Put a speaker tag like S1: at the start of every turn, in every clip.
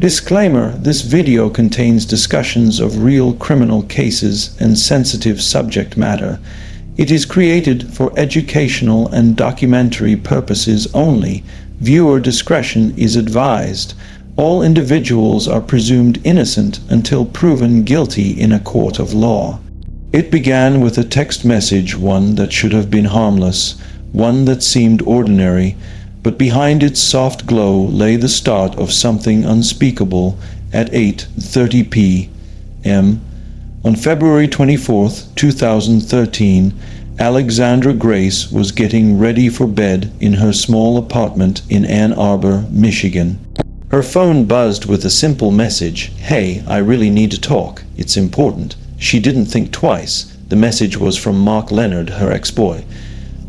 S1: Disclaimer: this video contains discussions of real criminal cases and sensitive subject matter. It is created for educational and documentary purposes only. Viewer discretion is advised. All individuals are presumed innocent until proven guilty in a court of law. It began with a text message, one that should have been harmless, one that seemed ordinary, but behind its soft glow lay the start of something unspeakable. At 8:30 p.m. on February 24, 2013, Alexandra Grace was getting ready for bed in her small apartment in Ann Arbor, Michigan. Her phone buzzed with a simple message: "Hey, I really need to talk. It's important." She didn't think twice. The message was from Mark Leonard, her ex-boy,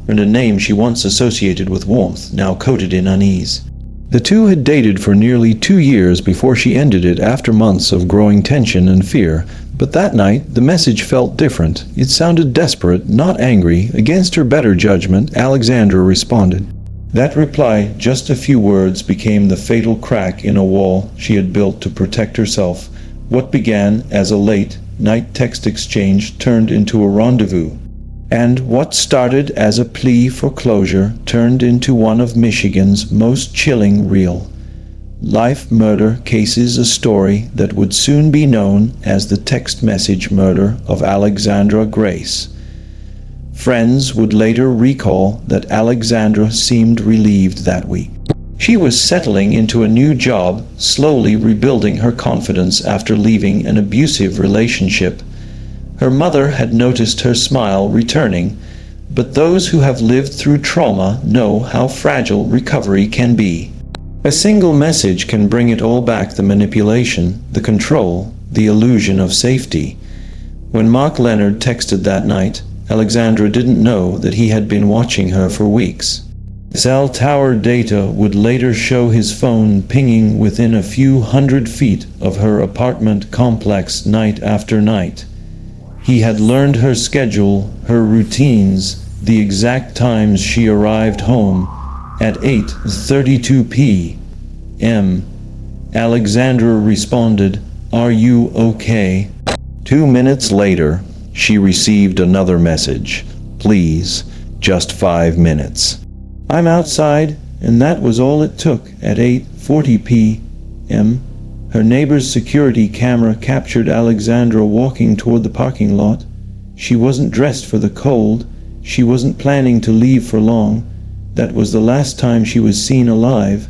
S1: and a name she once associated with warmth, now coated in unease. The two had dated for nearly 2 years before she ended it after months of growing tension and fear. But that night, the message felt different. It sounded desperate, not angry. Against her better judgment, Alexandra responded. That reply, just a few words, became the fatal crack in a wall she had built to protect herself. What began as a late-night text exchange turned into a rendezvous. And what started as a plea for closure turned into one of Michigan's most chilling real-life murder cases, a story that would soon be known as the text message murder of Alexandra Grace. Friends would later recall that Alexandra seemed relieved that week. She was settling into a new job, slowly rebuilding her confidence after leaving an abusive relationship. Her mother had noticed her smile returning, but those who have lived through trauma know how fragile recovery can be. A single message can bring it all back: the manipulation, the control, the illusion of safety. When Mark Leonard texted that night, Alexandra didn't know that he had been watching her for weeks. Cell tower data would later show his phone pinging within a few hundred feet of her apartment complex night after night. He had learned her schedule, her routines, the exact times she arrived home. At 8:32 p.m., Alexandra responded, "Are you okay?" 2 minutes later, she received another message. "Please, just 5 minutes. I'm outside," and that was all it took. At 8:40 p.m., her neighbor's security camera captured Alexandra walking toward the parking lot. She wasn't dressed for the cold. She wasn't planning to leave for long. That was the last time she was seen alive.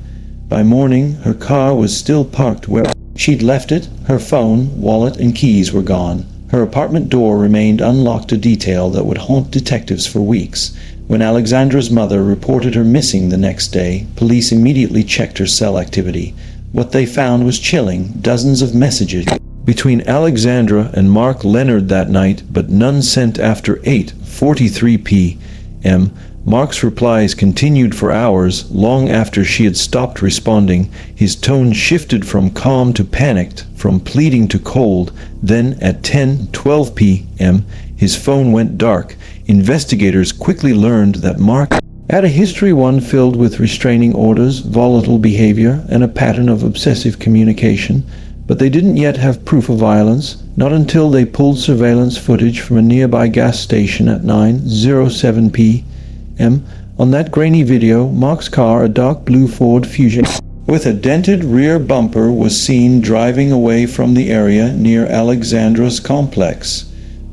S1: By morning, her car was still parked where she'd left it. Her phone, wallet, and keys were gone. Her apartment door remained unlocked, a detail that would haunt detectives for weeks. When Alexandra's mother reported her missing the next day, police immediately checked her cell activity. What they found was chilling: dozens of messages between Alexandra and Mark Leonard that night, but none sent after 8:43 p.m. Mark's replies continued for hours, long after she had stopped responding. His tone shifted from calm to panicked, from pleading to cold. Then, at 10:12 p.m., his phone went dark. Investigators quickly learned that Mark had a history, one filled with restraining orders, volatile behavior, and a pattern of obsessive communication. But they didn't yet have proof of violence, not until they pulled surveillance footage from a nearby gas station at 9:07 p.m. On that grainy video, Mark's car, a dark blue Ford Fusion with a dented rear bumper, was seen driving away from the area near Alexandra's complex.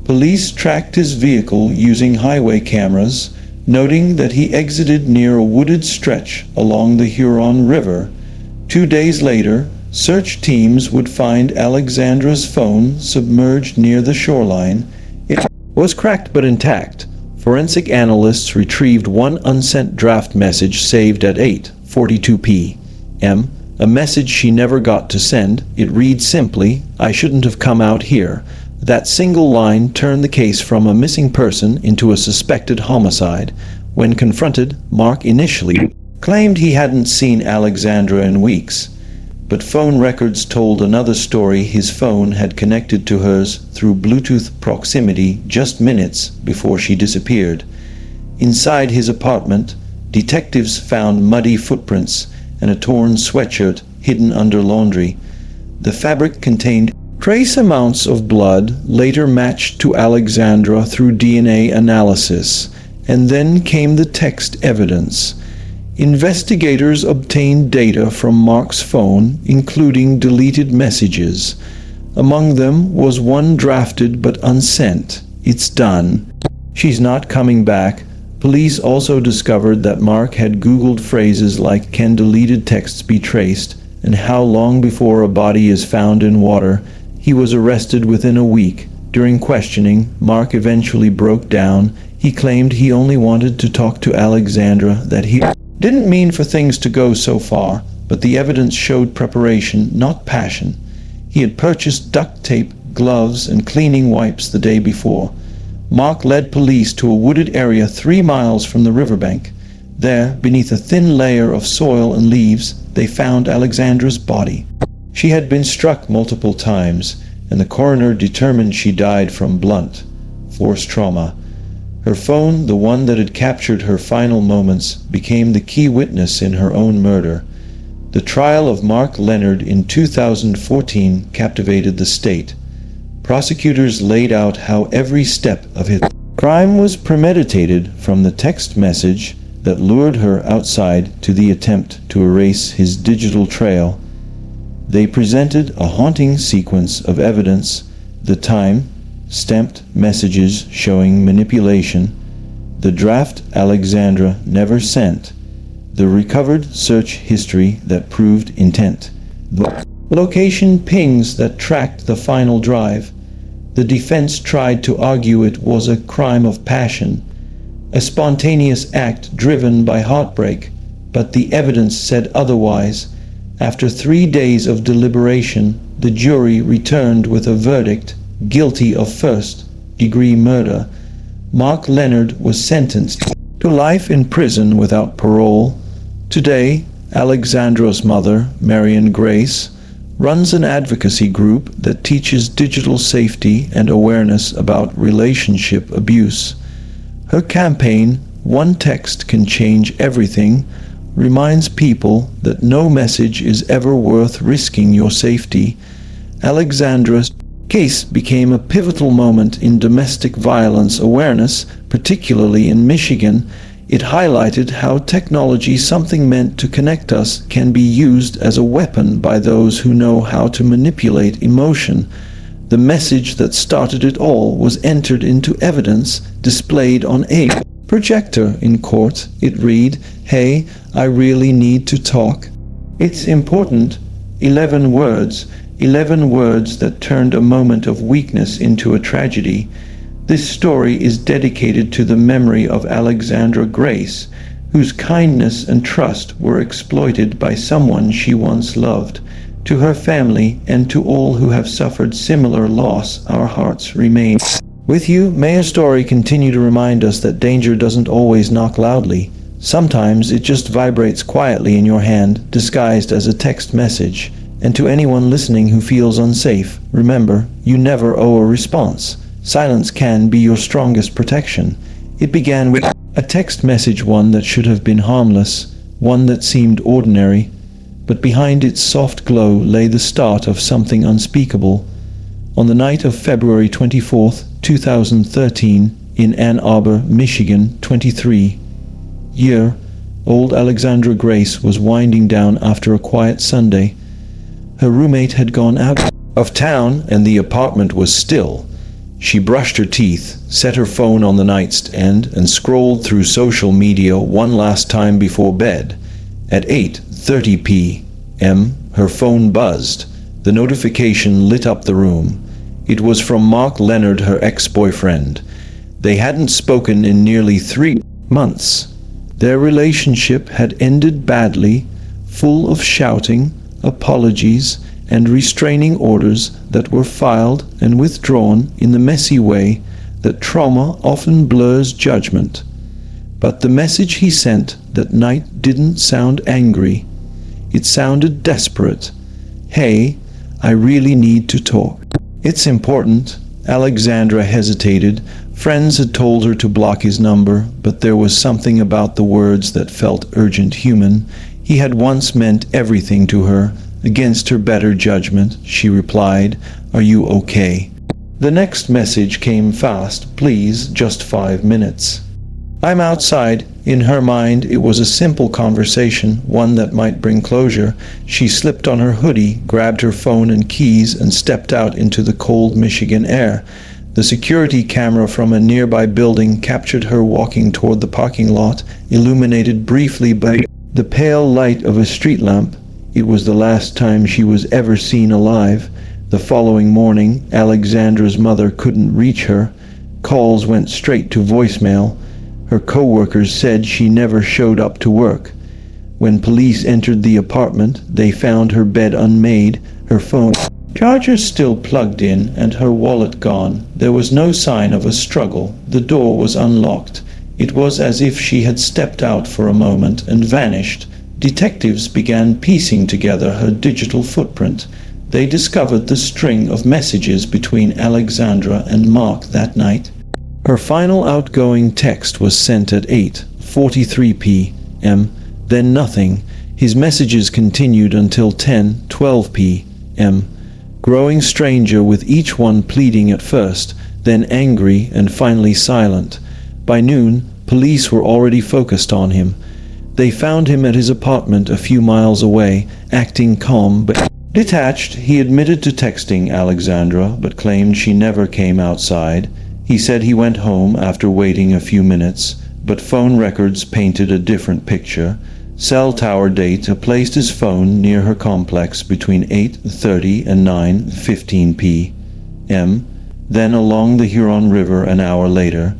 S1: Police tracked his vehicle using highway cameras, noting that he exited near a wooded stretch along the Huron River. 2 days later, search teams would find Alexandra's phone submerged near the shoreline. It was cracked but intact. Forensic analysts retrieved one unsent draft message saved at 8:42 p.m., a message she never got to send. It read simply, "I shouldn't have come out here." That single line turned the case from a missing person into a suspected homicide. When confronted, Mark initially claimed he hadn't seen Alexandra in weeks. But phone records told another story. His phone had connected to hers through Bluetooth proximity just minutes before she disappeared. Inside his apartment, detectives found muddy footprints and a torn sweatshirt hidden under laundry. The fabric contained trace amounts of blood, later matched to Alexandra through DNA analysis, and then came the text evidence. Investigators obtained data from Mark's phone, including deleted messages. Among them was one drafted but unsent. "It's done. She's not coming back." Police also discovered that Mark had Googled phrases like "Can deleted texts be traced?" and "How long before a body is found in water?" He was arrested within a week. During questioning, Mark eventually broke down. He claimed he only wanted to talk to Alexandra, that he didn't mean for things to go so far, but the evidence showed preparation, not passion. He had purchased duct tape, gloves, and cleaning wipes the day before. Mark led police to a wooded area 3 miles from the riverbank. There, beneath a thin layer of soil and leaves, they found Alexandra's body. She had been struck multiple times, and the coroner determined she died from blunt force trauma. Her phone, the one that had captured her final moments, became the key witness in her own murder. The trial of Mark Leonard in 2014 captivated the state. Prosecutors laid out how every step of his crime was premeditated, from the text message that lured her outside to the attempt to erase his digital trail. They presented a haunting sequence of evidence: the time-stamped messages showing manipulation, the draft Alexandra never sent, the recovered search history that proved intent, the location pings that tracked the final drive. The defense tried to argue it was a crime of passion, a spontaneous act driven by heartbreak, but the evidence said otherwise. After 3 days of deliberation, the jury returned with a verdict: guilty of first-degree murder. Mark Leonard was sentenced to life in prison without parole. Today, Alexandra's mother, Marian Grace, runs an advocacy group that teaches digital safety and awareness about relationship abuse. Her campaign, "One Text Can Change Everything," reminds people that no message is ever worth risking your safety. Alexandra's case became a pivotal moment in domestic violence awareness, particularly in Michigan. It highlighted how technology, something meant to connect us, can be used as a weapon by those who know how to manipulate emotion. The message that started it all was entered into evidence, displayed on a projector in court. It read, "Hey, I really need to talk. It's important." 11 words that turned a moment of weakness into a tragedy. This story is dedicated to the memory of Alexandra Grace, whose kindness and trust were exploited by someone she once loved. To her family and to all who have suffered similar loss, our hearts remain with you. May a story continue to remind us that danger doesn't always knock loudly. Sometimes it just vibrates quietly in your hand, disguised as a text message. And to anyone listening who feels unsafe, remember, you never owe a response. Silence can be your strongest protection. It began with a text message, one that should have been harmless, one that seemed ordinary, but behind its soft glow lay the start of something unspeakable. On the night of February 24th, 2013, in Ann Arbor, Michigan, 23-year-old Alexandra Grace was winding down after a quiet Sunday. Her roommate had gone out of town and the apartment was still. She brushed her teeth, set her phone on the nightstand, and scrolled through social media one last time before bed. At 8:30 p.m., her phone buzzed. The notification lit up the room. It was from Mark Leonard, her ex-boyfriend. They hadn't spoken in nearly 3 months. Their relationship had ended badly, full of shouting, apologies, and restraining orders that were filed and withdrawn in the messy way that trauma often blurs judgment. But the message he sent that night didn't sound angry. It sounded desperate. "Hey, I really need to talk. It's important." Alexandra hesitated. Friends had told her to block his number, but there was something about the words that felt urgent, human. He had once meant everything to her, Against her better judgment, she replied, "Are you okay?" The next message came fast. "Please, just 5 minutes." "I'm outside." In her mind, it was a simple conversation, one that might bring closure. She slipped on her hoodie, grabbed her phone and keys, and stepped out into the cold Michigan air. The security camera from a nearby building captured her walking toward the parking lot, illuminated briefly by the pale light of a street lamp. It was the last time she was ever seen alive. The following morning, Alexandra's mother couldn't reach her. Calls went straight to voicemail. Her co-workers said she never showed up to work. When police entered the apartment, they found her bed unmade, her phone charger still plugged in, and her wallet gone. There was no sign of a struggle. The door was unlocked. It was as if she had stepped out for a moment and vanished. Detectives began piecing together her digital footprint. They discovered the string of messages between Alexandra and Mark that night. Her final outgoing text was sent at 8:43 p.m., then nothing. His messages continued until 10:12 p.m., growing stranger with each one pleading at first, then angry and finally silent. By noon, police were already focused on him. They found him at his apartment a few miles away, acting calm but detached. He admitted to texting Alexandra, but claimed she never came outside. He said he went home after waiting a few minutes, but phone records painted a different picture. Cell tower data placed his phone near her complex between 8:30 and 9:15 p.m., then along the Huron River an hour later.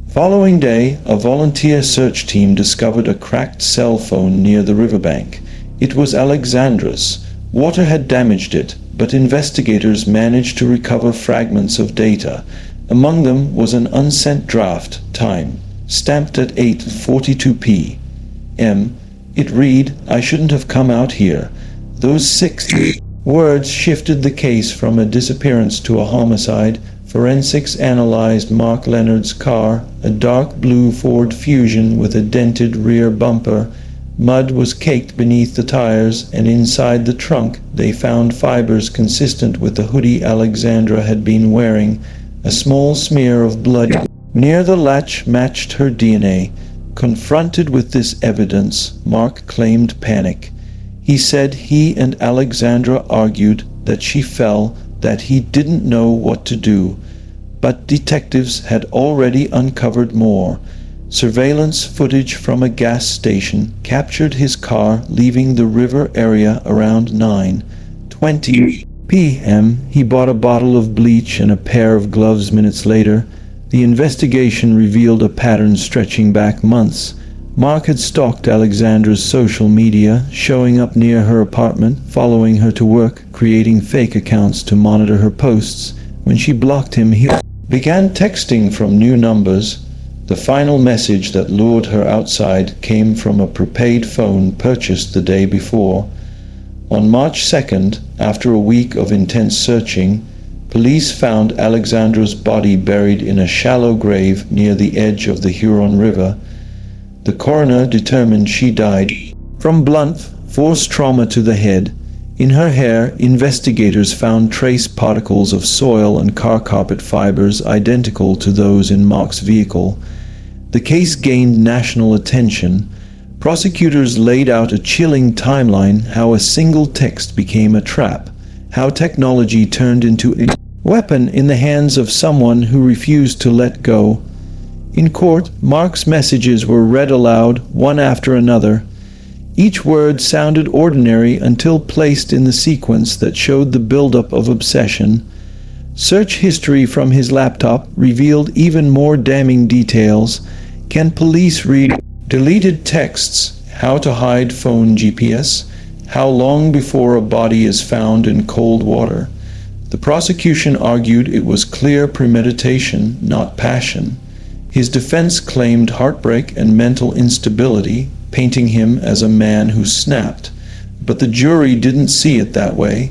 S1: Following day, a volunteer search team discovered a cracked cell phone near the riverbank. It was Alexandra's. Water had damaged it, but investigators managed to recover fragments of data. Among them was an unsent draft, time, stamped at 8:42 p.m. It read, "I shouldn't have come out here." Those 6 words shifted the case from a disappearance to a homicide. Forensics analyzed Mark Leonard's car, a dark blue Ford Fusion with a dented rear bumper. Mud was caked beneath the tires, and inside the trunk they found fibers consistent with the hoodie Alexandra had been wearing. A small smear of blood near the latch matched her DNA. Confronted with this evidence, Mark claimed panic. He said he and Alexandra argued, that she fell, that he didn't know what to do. But detectives had already uncovered more. Surveillance footage from a gas station captured his car leaving the river area around 9:20 p.m. He bought a bottle of bleach and a pair of gloves minutes later. The investigation revealed a pattern stretching back months. Mark had stalked Alexandra's social media, showing up near her apartment, following her to work, creating fake accounts to monitor her posts. When she blocked him, he began texting from new numbers. The final message that lured her outside came from a prepaid phone purchased the day before. On March 2nd, after a week of intense searching, police found Alexandra's body buried in a shallow grave near the edge of the Huron River. The coroner determined she died from blunt force trauma to the head. In her hair, investigators found trace particles of soil and car carpet fibers identical to those in Mark's vehicle. The case gained national attention. Prosecutors laid out a chilling timeline, how a single text became a trap, how technology turned into a weapon in the hands of someone who refused to let go. In court, Mark's messages were read aloud, one after another. Each word sounded ordinary until placed in the sequence that showed the buildup of obsession. Search history from his laptop revealed even more damning details. Can police read deleted texts? How to hide phone GPS? How long before a body is found in cold water? The prosecution argued it was clear premeditation, not passion. His defense claimed heartbreak and mental instability, painting him as a man who snapped. But the jury didn't see it that way.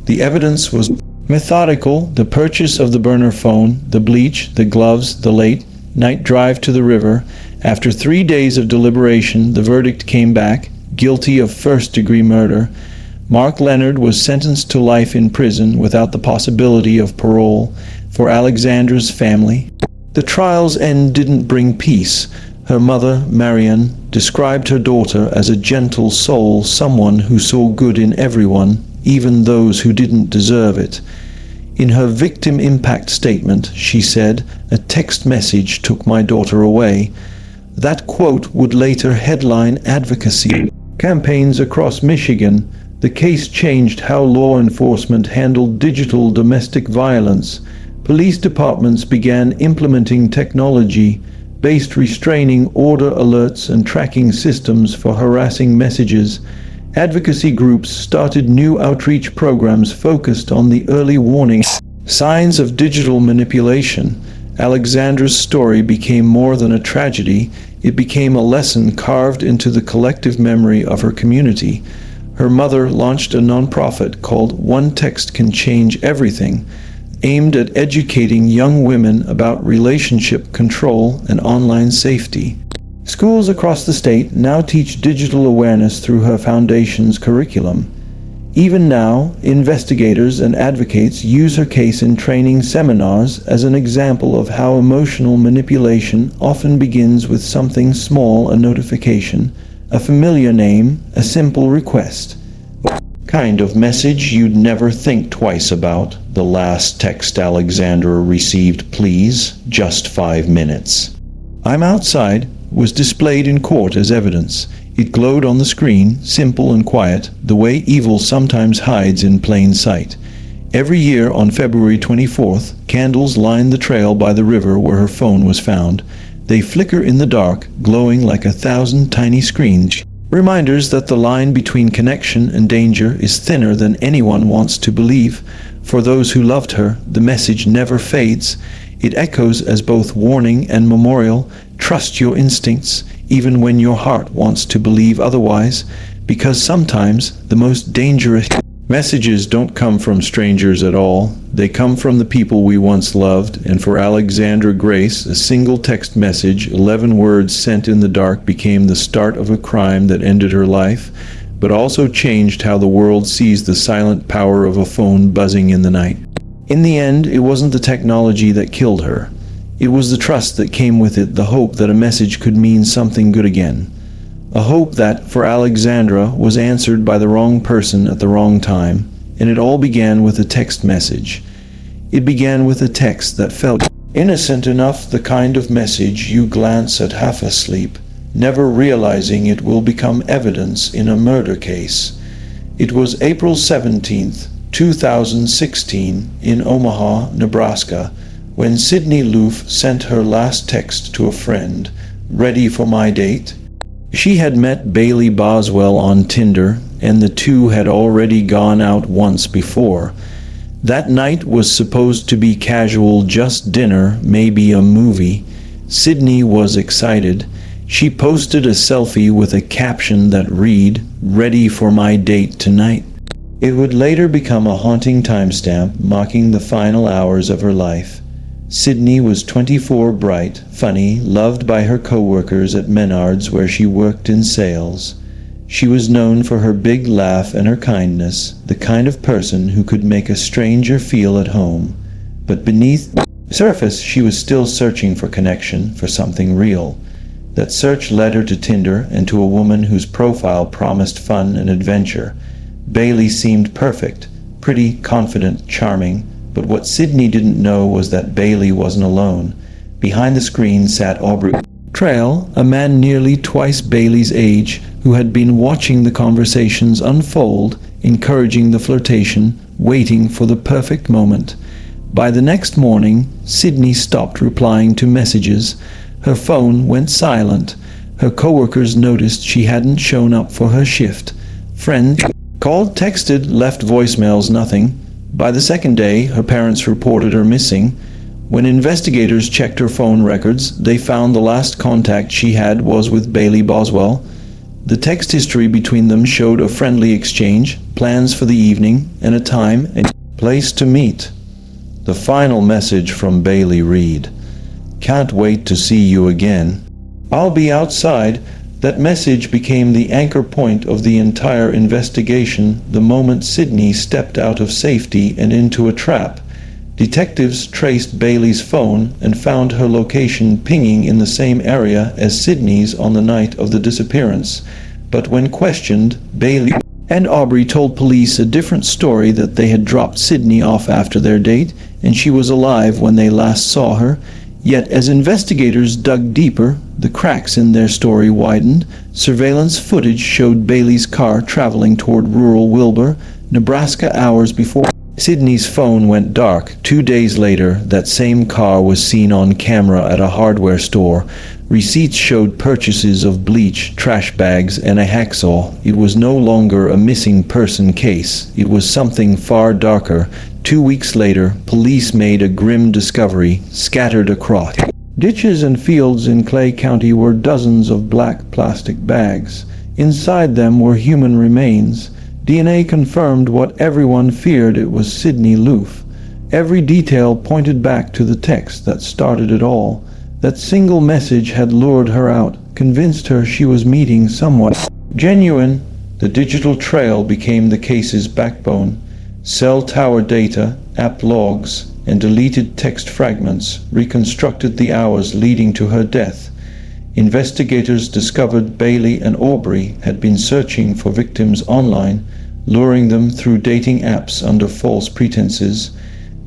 S1: The evidence was methodical: the purchase of the burner phone, the bleach, the gloves, the late night drive to the river. After 3 days of deliberation, the verdict came back: guilty of first-degree murder. Mark Leonard was sentenced to life in prison without the possibility of parole. For Alexandra's family, the trial's end didn't bring peace. Her mother, Marian, described her daughter as a gentle soul, someone who saw good in everyone, even those who didn't deserve it. In her victim impact statement, she said, "A text message took my daughter away." That quote would later headline advocacy campaigns across Michigan. The case changed how law enforcement handled digital domestic violence. Police departments began implementing technology-based restraining order alerts and tracking systems for harassing messages. Advocacy groups started new outreach programs focused on the early warning signs of digital manipulation. Alexandra's story became more than a tragedy. It became a lesson carved into the collective memory of her community. Her mother launched a nonprofit called One Text Can Change Everything, aimed at educating young women about relationship control and online safety. Schools across the state now teach digital awareness through her foundation's curriculum. Even now, investigators and advocates use her case in training seminars as an example of how emotional manipulation often begins with something small: a notification, a familiar name, a simple request. Kind of message you'd never think twice about. The last text Alexandra received, please, just 5 minutes. "I'm outside," was displayed in court as evidence. It glowed on the screen, simple and quiet, the way evil sometimes hides in plain sight. Every year on February 24th, candles line the trail by the river where her phone was found. They flicker in the dark, glowing like 1,000 tiny screens. Reminders that the line between connection and danger is thinner than anyone wants to believe. For those who loved her, the message never fades. It echoes as both warning and memorial. Trust your instincts, even when your heart wants to believe otherwise, because sometimes the most dangerous messages don't come from strangers at all. They come from the people we once loved. And for Alexandra Grace, a single text message, 11 words sent in the dark, became the start of a crime that ended her life, but also changed how the world sees the silent power of a phone buzzing in the night. In the end, it wasn't the technology that killed her. It was the trust that came with it, the hope that a message could mean something good again. A hope that, for Alexandra, was answered by the wrong person at the wrong time. And it all began with a text message. It began with a text that felt innocent enough, the kind of message you glance at half asleep, never realizing it will become evidence in a murder case. It was April 17th, 2016, in Omaha, Nebraska, when Sydney Loof sent her last text to a friend, "Ready for my date?" She had met Bailey Boswell on Tinder, and the two had already gone out once before. That night was supposed to be casual, just dinner, maybe a movie. Sydney was excited. She posted a selfie with a caption that read, "Ready for my date tonight." It would later become a haunting timestamp, marking the final hours of her life. Sydney was 24, bright, funny, loved by her co-workers at Menards where she worked in sales. She was known for her big laugh and her kindness, the kind of person who could make a stranger feel at home. But beneath the surface, she was still searching for connection, for something real. That search led her to Tinder and to a woman whose profile promised fun and adventure. Bailey seemed perfect, pretty, confident, charming. But what Sydney didn't know was that Bailey wasn't alone. Behind the screen sat Aubrey Trail, a man nearly twice Bailey's age, who had been watching the conversations unfold, encouraging the flirtation, waiting for the perfect moment. By the next morning, Sydney stopped replying to messages. Her phone went silent. Her coworkers noticed she hadn't shown up for her shift. Friends called, texted, left voicemails, nothing. By the second day, her parents reported her missing. When investigators checked her phone records, they found the last contact she had was with Bailey Boswell. The text history between them showed a friendly exchange, plans for the evening, and a time and place to meet. The final message from Bailey read, "Can't wait to see you again. I'll be outside. That message became the anchor point of the entire investigation the moment Sydney stepped out of safety and into a trap. Detectives traced Bailey's phone and found her location pinging in the same area as Sydney's on the night of the disappearance. But when questioned, Bailey and Aubrey told police a different story, that they had dropped Sydney off after their date and she was alive when they last saw her. Yet as investigators dug deeper, the cracks in their story widened. Surveillance footage showed Bailey's car traveling toward rural Wilbur, Nebraska hours before Sydney's phone went dark. 2 days later, that same car was seen on camera at a hardware store. Receipts showed purchases of bleach, trash bags, and a hacksaw. It was no longer a missing person case. It was something far darker. 2 weeks later, police made a grim discovery. Scattered across ditches and fields in Clay County were dozens of black plastic bags. Inside them were human remains. DNA confirmed what everyone feared: it was Sydney Loof. Every detail pointed back to the text that started it all. That single message had lured her out, convinced her she was meeting someone genuine. The digital trail became the case's backbone. Cell tower data, app logs, and deleted text fragments reconstructed the hours leading to her death. Investigators discovered Bailey and Aubrey had been searching for victims online, luring them through dating apps under false pretenses.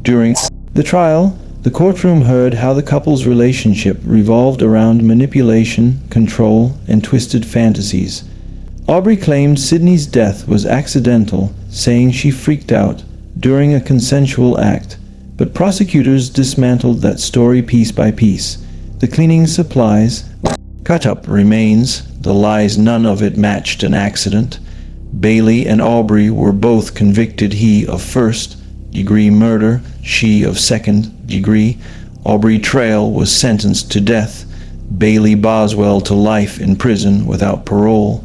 S1: During the trial, the courtroom heard how the couple's relationship revolved around manipulation, control, and twisted fantasies. Aubrey claimed Sydney's death was accidental, saying she freaked out during a consensual act, but prosecutors dismantled that story piece by piece. The cleaning supplies, cut-up remains, the lies, none of it matched an accident. Bailey and Aubrey were both convicted, he of first-degree murder, she of second-degree. Aubrey Trail was sentenced to death, Bailey Boswell to life in prison without parole.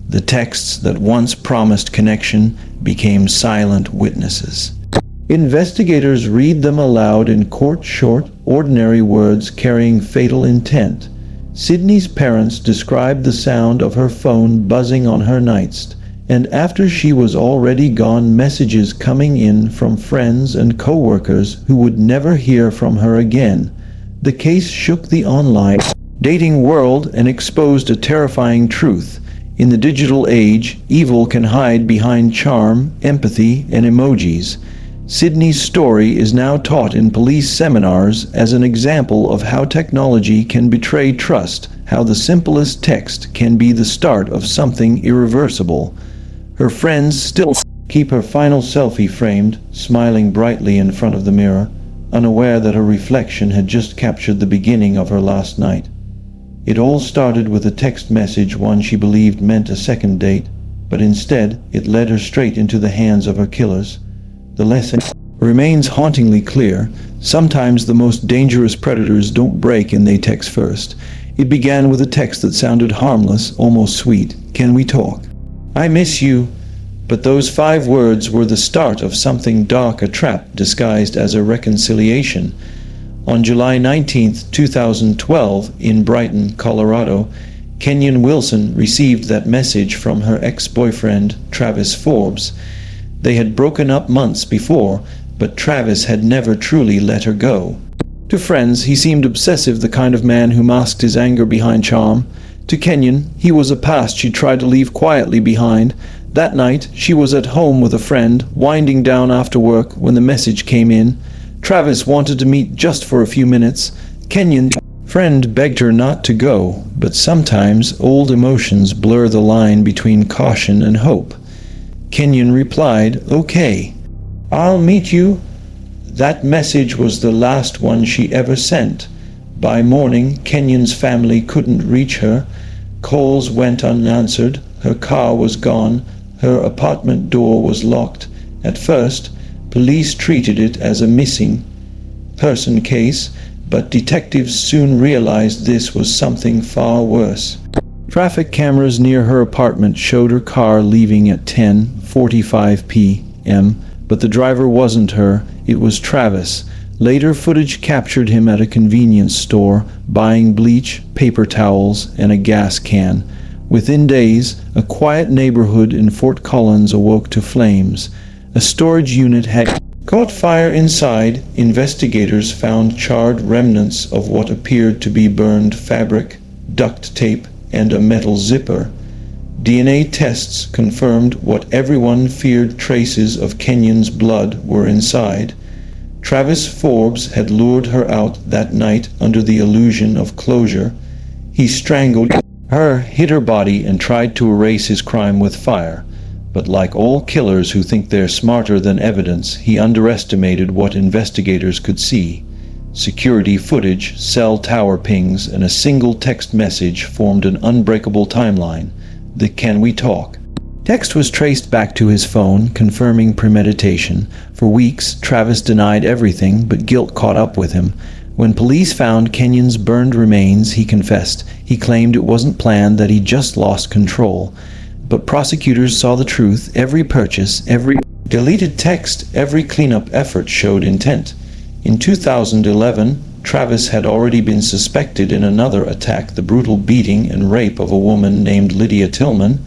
S1: The texts that once promised connection became silent witnesses. Investigators read them aloud in court, short, ordinary words carrying fatal intent. Sydney's parents described the sound of her phone buzzing on her nightstand, and after she was already gone, messages coming in from friends and co-workers who would never hear from her again. The case shook the online dating world and exposed a terrifying truth. In the digital age, evil can hide behind charm, empathy, and emojis. Sydney's story is now taught in police seminars as an example of how technology can betray trust, how the simplest text can be the start of something irreversible. Her friends still keep her final selfie framed, smiling brightly in front of the mirror, unaware that her reflection had just captured the beginning of her last night. It all started with a text message one she believed meant a second date, but instead it led her straight into the hands of her killers. The lesson remains hauntingly clear. Sometimes the most dangerous predators don't break and they text first. It began with a text that sounded harmless, almost sweet. "Can we talk? I miss you." But those 5 words were the start of something dark, a trap disguised as a reconciliation. On July 19, 2012, in Brighton, Colorado, Kenyon Wilson received that message from her ex-boyfriend, Travis Forbes. They had broken up months before, but Travis had never truly let her go. To friends, he seemed obsessive, the kind of man who masked his anger behind charm. To Kenyon, he was a past she tried to leave quietly behind. That night, she was at home with a friend, winding down after work, when the message came in. Travis wanted to meet just for a few minutes. Kenyon's friend begged her not to go, but sometimes old emotions blur the line between caution and hope. Kenyon replied, "Okay, I'll meet you." That message was the last one she ever sent. By morning, Kenyon's family couldn't reach her. Calls went unanswered. Her car was gone. Her apartment door was locked. At first, police treated it as a missing person case, but detectives soon realized this was something far worse. Traffic cameras near her apartment showed her car leaving at 10:45 p.m., but the driver wasn't her, it was Travis. Later footage captured him at a convenience store, buying bleach, paper towels, and a gas can. Within days, a quiet neighborhood in Fort Collins awoke to flames. A storage unit had caught fire inside. Investigators found charred remnants of what appeared to be burned fabric, duct tape, and a metal zipper. DNA tests confirmed what everyone feared: traces of Kenyon's blood were inside. Travis Forbes had lured her out that night under the illusion of closure. He strangled her, hid her body, and tried to erase his crime with fire. But like all killers who think they're smarter than evidence, he underestimated what investigators could see. Security footage, cell tower pings, and a single text message formed an unbreakable timeline. The "Can we talk?" text was traced back to his phone, confirming premeditation. For weeks, Travis denied everything, but guilt caught up with him. When police found Kenyon's burned remains, he confessed. He claimed it wasn't planned, that he just lost control. But prosecutors saw the truth. Every purchase, every deleted text, every cleanup effort showed intent. In 2011, Travis had already been suspected in another attack: the brutal beating and rape of a woman named Lydia Tillman,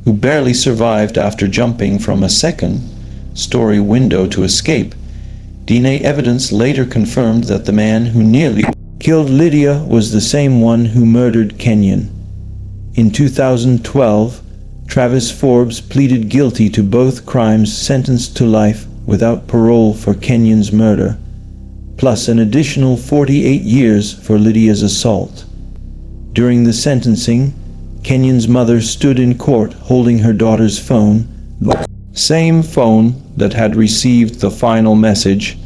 S1: who barely survived after jumping from a second-story window to escape. DNA evidence later confirmed that the man who nearly killed Lydia was the same one who murdered Kenyon. In 2012, Travis Forbes pleaded guilty to both crimes, sentenced to life without parole for Kenyon's murder, plus an additional 48 years for Lydia's assault. During the sentencing, Kenyon's mother stood in court holding her daughter's phone, the same phone that had received the final message.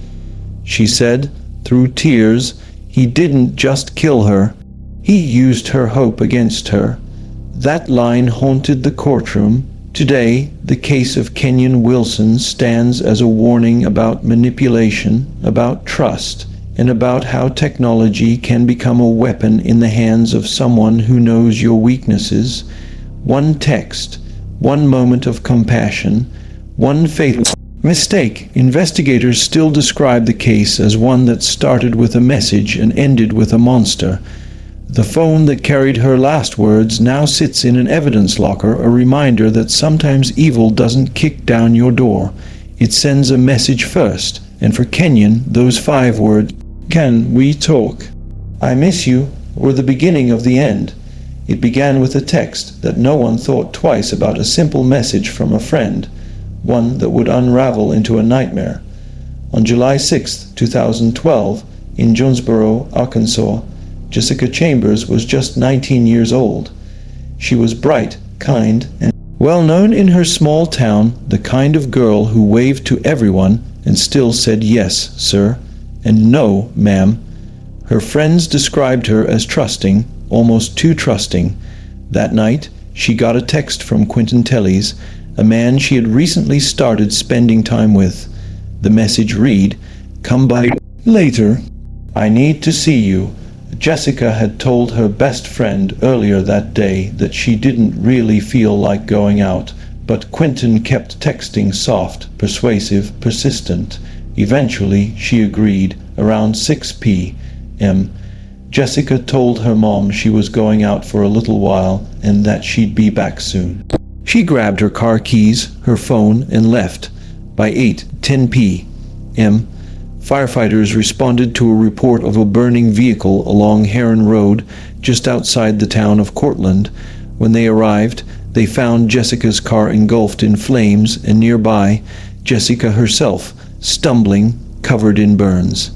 S1: She said, through tears, he didn't just kill her, he used her hope against her. That line haunted the courtroom. Today, the case of Kenyon Wilson stands as a warning about manipulation, about trust, and about how technology can become a weapon in the hands of someone who knows your weaknesses. One text, one moment of compassion, one fatal mistake. Investigators still describe the case as one that started with a message and ended with a monster. The phone that carried her last words now sits in an evidence locker, a reminder that sometimes evil doesn't kick down your door. It sends a message first, and for Kenyon, those 5 words, "Can we talk? I miss you," were the beginning of the end. It began with a text that no one thought twice about, a simple message from a friend, one that would unravel into a nightmare. On July 6, 2012, in Jonesboro, Arkansas, Jessica Chambers was just 19 years old. She was bright, kind, and well known in her small town, the kind of girl who waved to everyone and still said yes, sir, and no, ma'am. Her friends described her as trusting, almost too trusting. That night, she got a text from Quentin Tellez, a man she had recently started spending time with. The message read, "Come by later. I need to see you." Jessica had told her best friend earlier that day that she didn't really feel like going out, but Quentin kept texting, soft, persuasive, persistent. Eventually, she agreed, around 6 p.m. Jessica told her mom she was going out for a little while and that she'd be back soon. She grabbed her car keys, her phone, and left. By 8:10 p.m., firefighters responded to a report of a burning vehicle along Heron Road, just outside the town of Cortland. When they arrived, they found Jessica's car engulfed in flames, and nearby, Jessica herself, stumbling, covered in burns.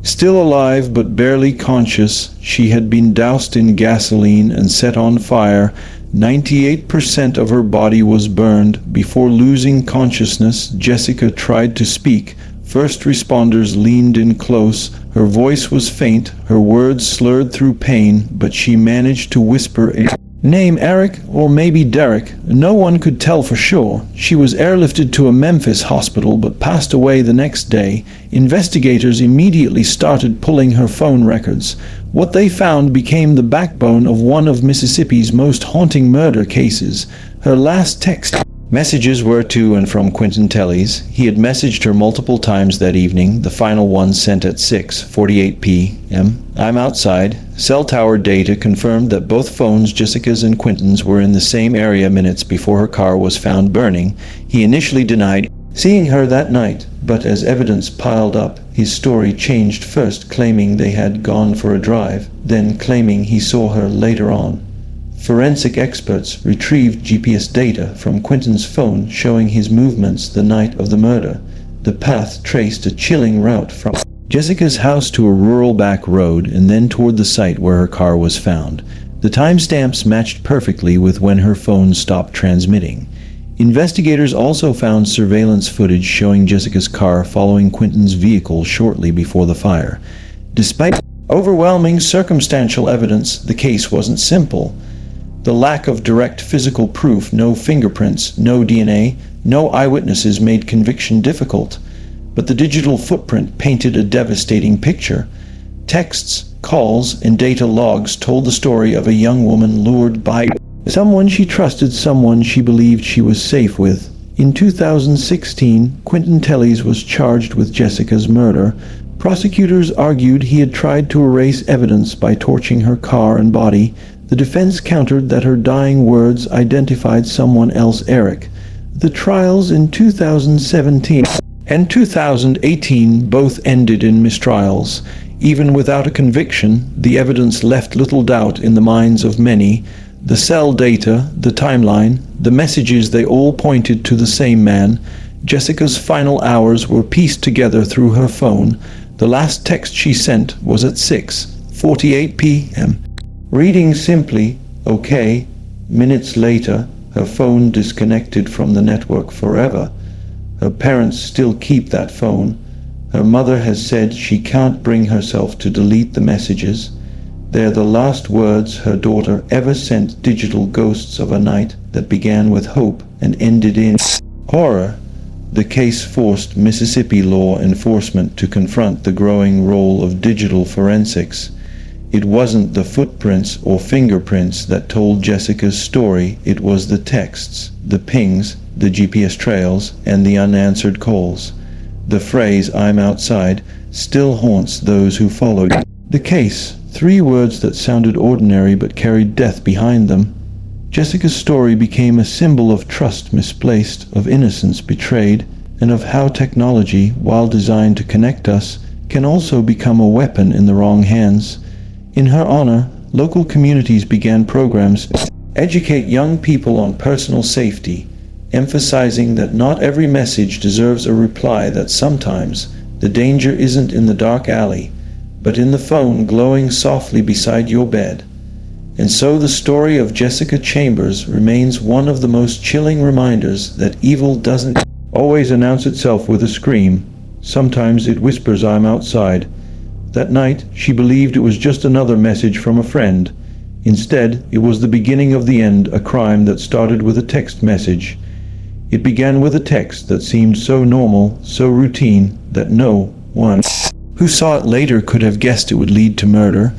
S1: Still alive but barely conscious, she had been doused in gasoline and set on fire. 98% of her body was burned. Before losing consciousness, Jessica tried to speak. First responders leaned in close. Her voice was faint, her words slurred through pain, but she managed to whisper a name, Eric, or maybe Derek. No one could tell for sure. She was airlifted to a Memphis hospital but passed away the next day. Investigators immediately started pulling her phone records. What they found became the backbone of one of Mississippi's most haunting murder cases. Her last text Messages were to and from Quentin Tellez. He had messaged her multiple times that evening, the final one sent at 6:48 p.m. "I'm outside." Cell tower data confirmed that both phones, Jessica's and Quentin's, were in the same area minutes before her car was found burning. He initially denied seeing her that night, but as evidence piled up, his story changed, first claiming they had gone for a drive, then claiming he saw her later on. Forensic experts retrieved GPS data from Quentin's phone showing his movements the night of the murder. The path traced a chilling route from Jessica's house to a rural back road and then toward the site where her car was found. The timestamps matched perfectly with when her phone stopped transmitting. Investigators also found surveillance footage showing Jessica's car following Quentin's vehicle shortly before the fire. Despite overwhelming circumstantial evidence, the case wasn't simple. The lack of direct physical proof, no fingerprints, no DNA, no eyewitnesses, made conviction difficult. But the digital footprint painted a devastating picture. Texts, calls, and data logs told the story of a young woman lured by someone she trusted, someone she believed she was safe with. In 2016, Quentin Tellez was charged with Jessica's murder. Prosecutors argued he had tried to erase evidence by torching her car and body. The defense countered that her dying words identified someone else, Eric. The trials in 2017 and 2018 both ended in mistrials. Even without a conviction, the evidence left little doubt in the minds of many. The cell data, the timeline, the messages, they all pointed to the same man. Jessica's final hours were pieced together through her phone. The last text she sent was at 6:48 p.m. Reading simply, "Okay." Minutes later, her phone disconnected from the network forever. Her parents still keep that phone. Her mother has said she can't bring herself to delete the messages. They're the last words her daughter ever sent, digital ghosts of a night that began with hope and ended in horror. The case forced Mississippi law enforcement to confront the growing role of digital forensics. It wasn't the footprints or fingerprints that told Jessica's story, it was the texts, the pings, the GPS trails, and the unanswered calls. The phrase, "I'm outside," still haunts those who followed the case. 3 words that sounded ordinary but carried death behind them. Jessica's story became a symbol of trust misplaced, of innocence betrayed, and of how technology, while designed to connect us, can also become a weapon in the wrong hands. In her honor, local communities began programs to educate young people on personal safety, emphasizing that not every message deserves a reply, that sometimes the danger isn't in the dark alley, but in the phone glowing softly beside your bed. And so the story of Jessica Chambers remains one of the most chilling reminders that evil doesn't always announce itself with a scream. Sometimes it whispers, "I'm outside." That night, she believed it was just another message from a friend. Instead, it was the beginning of the end, a crime that started with a text message. It began with a text that seemed so normal, so routine, that no one who saw it later could have guessed it would lead to murder.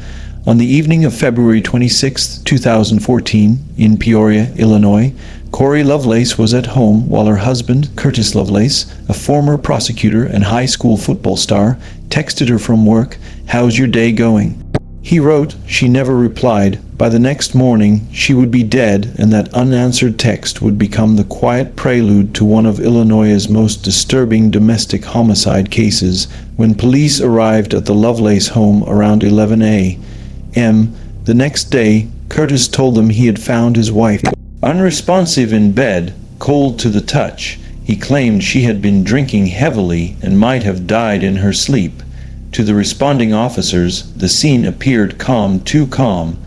S1: On the evening of February 26, 2014, in Peoria, Illinois, Cory Lovelace was at home while her husband, Curtis Lovelace, a former prosecutor and high school football star, texted her from work, "How's your day going?" He wrote she never replied. By the next morning, she would be dead, and that unanswered text would become the quiet prelude to one of Illinois' most disturbing domestic homicide cases. When police arrived at the Lovelace home around 11 a.m. the next day, Curtis told them he had found his wife unresponsive in bed, cold to the touch. He claimed she had been drinking heavily and might have died in her sleep. To the responding officers, the scene appeared calm, too calm.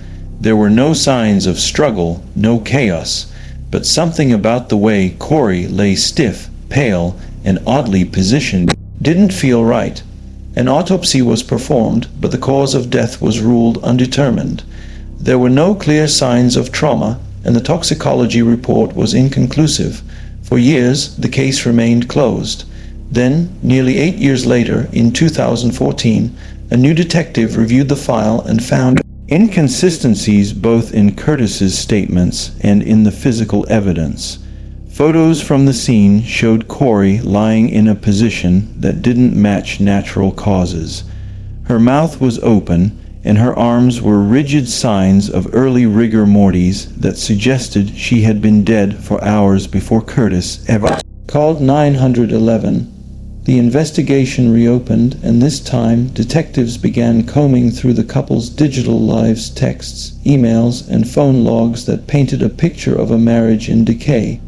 S1: There were no signs of struggle, no chaos, but something about the way Cory lay stiff, pale, and oddly positioned didn't feel right. An autopsy was performed, but the cause of death was ruled undetermined. There were no clear signs of trauma, and the toxicology report was inconclusive. For years, the case remained closed. Then, nearly 8 years later, in 2014, a new detective reviewed the file and found inconsistencies both in Curtis's statements and in the physical evidence. Photos from the scene showed Cory lying in a position that didn't match natural causes. Her mouth was open, and her arms were rigid signs of early rigor mortis that suggested she had been dead for hours before Curtis ever called 911. The investigation reopened, and this time detectives began combing through the couple's digital lives, texts, emails, and phone logs that painted a picture of a marriage in decay.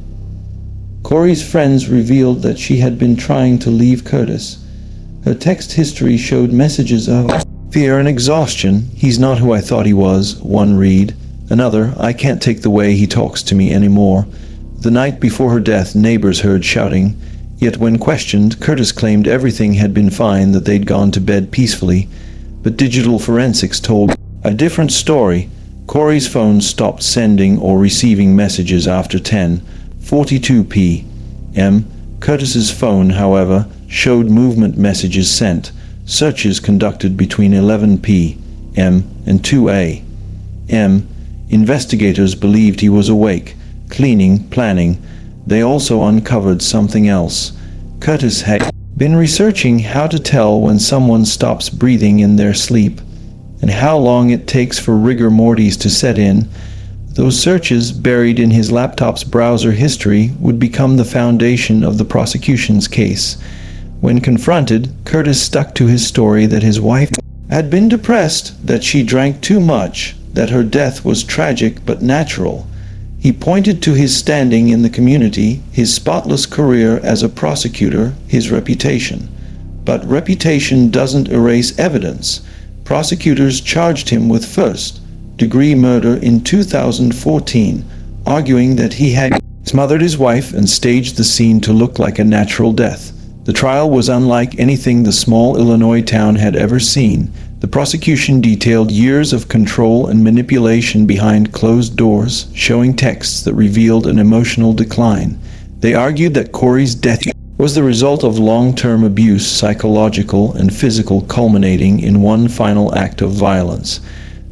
S1: Cory's friends revealed that she had been trying to leave Curtis. Her text history showed messages of fear and exhaustion. "He's not who I thought he was," one read. Another, "I can't take the way he talks to me anymore." The night before her death, neighbors heard shouting. Yet when questioned, Curtis claimed everything had been fine, that they'd gone to bed peacefully. But digital forensics told a different story. Cory's phone stopped sending or receiving messages after 10:42 p.m. Curtis's phone, however, showed movement messages sent. Searches conducted between 11 p.m. and 2 a.m. Investigators believed he was awake, cleaning, planning. They also uncovered something else. Curtis had been researching how to tell when someone stops breathing in their sleep, and how long it takes for rigor mortis to set in. Those searches, buried in his laptop's browser history, would become the foundation of the prosecution's case. When confronted, Curtis stuck to his story that his wife had been depressed, that she drank too much, that her death was tragic but natural. He pointed to his standing in the community, his spotless career as a prosecutor, his reputation. But reputation doesn't erase evidence. Prosecutors charged him with first-degree murder in 2014, arguing that he had smothered his wife and staged the scene to look like a natural death. The trial was unlike anything the small Illinois town had ever seen. The prosecution detailed years of control and manipulation behind closed doors, showing texts that revealed an emotional decline. They argued that Cory's death was the result of long-term abuse, psychological and physical, culminating in one final act of violence.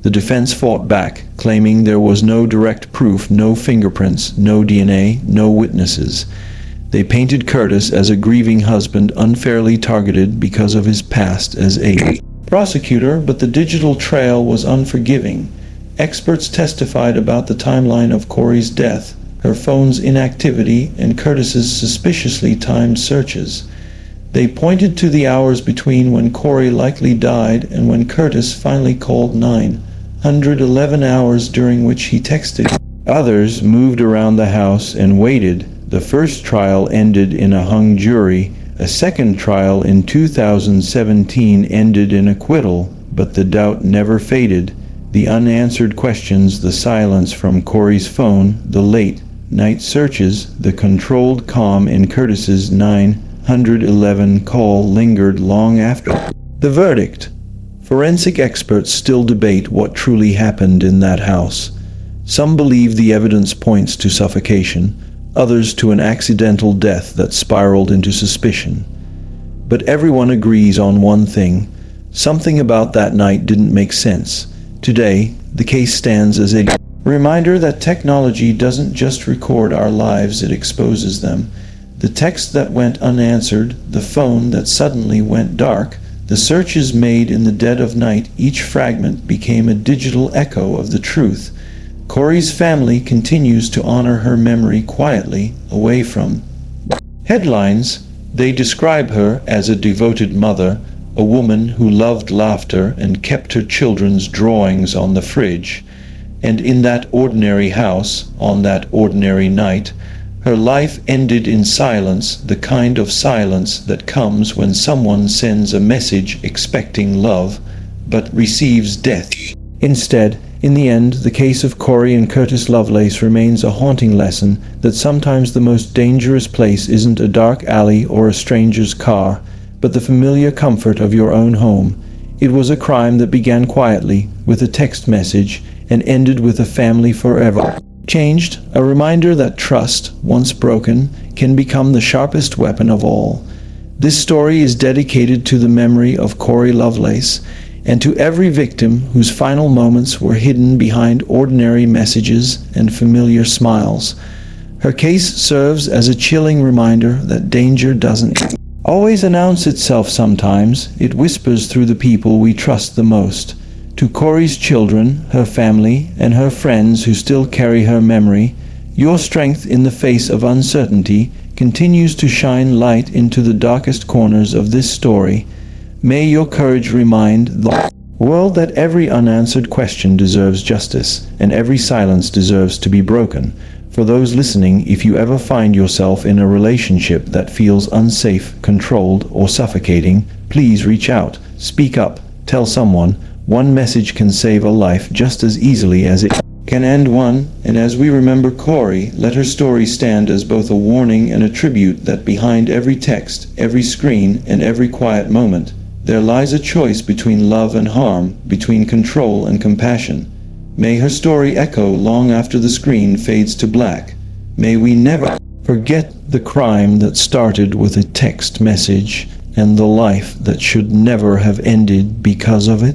S1: The defense fought back, claiming there was no direct proof, no fingerprints, no DNA, no witnesses. They painted Curtis as a grieving husband unfairly targeted because of his past as a prosecutor, but the digital trail was unforgiving. Experts testified about the timeline of Cory's death, her phone's inactivity, and Curtis's suspiciously timed searches. They pointed to the hours between when Cory likely died and when Curtis finally called 911, hours during which he texted. Others moved around the house and waited. The first trial ended in a hung jury. A second trial in 2017 ended in acquittal, but the doubt never faded. The unanswered questions, the silence from Cory's phone, the late-night searches, the controlled calm in Curtis's 911 call lingered long after the verdict. Forensic experts still debate what truly happened in that house. Some believe the evidence points to suffocation, others to an accidental death that spiraled into suspicion. But everyone agrees on one thing: something about that night didn't make sense. Today, the case stands as a reminder that technology doesn't just record our lives, it exposes them. The text that went unanswered, the phone that suddenly went dark, the searches made in the dead of night, each fragment became a digital echo of the truth. Cory's family continues to honor her memory quietly, away from headlines. They describe her as a devoted mother, a woman who loved laughter and kept her children's drawings on the fridge. And in that ordinary house, on that ordinary night, her life ended in silence, the kind of silence that comes when someone sends a message expecting love, but receives death instead. In the end, the case of Cory and Curtis Lovelace remains a haunting lesson that sometimes the most dangerous place isn't a dark alley or a stranger's car, but the familiar comfort of your own home. It was a crime that began quietly, with a text message, and ended with a family forever changed, a reminder that trust, once broken, can become the sharpest weapon of all. This story is dedicated to the memory of Cory Lovelace, and to every victim whose final moments were hidden behind ordinary messages and familiar smiles. Her case serves as a chilling reminder that danger doesn't always announce itself. Sometimes it whispers through the people we trust the most. To Cory's children, her family, and her friends who still carry her memory, your strength in the face of uncertainty continues to shine light into the darkest corners of this story. May your courage remind the world that every unanswered question deserves justice, and every silence deserves to be broken. For those listening, if you ever find yourself in a relationship that feels unsafe, controlled, or suffocating, please reach out, speak up, tell someone. One message can save a life just as easily as it can end one. And as we remember Cory, let her story stand as both a warning and a tribute that behind every text, every screen, and every quiet moment, there lies a choice between love and harm, between control and compassion. May her story echo long after the screen fades to black. May we never forget the crime that started with a text message and the life that should never have ended because of it.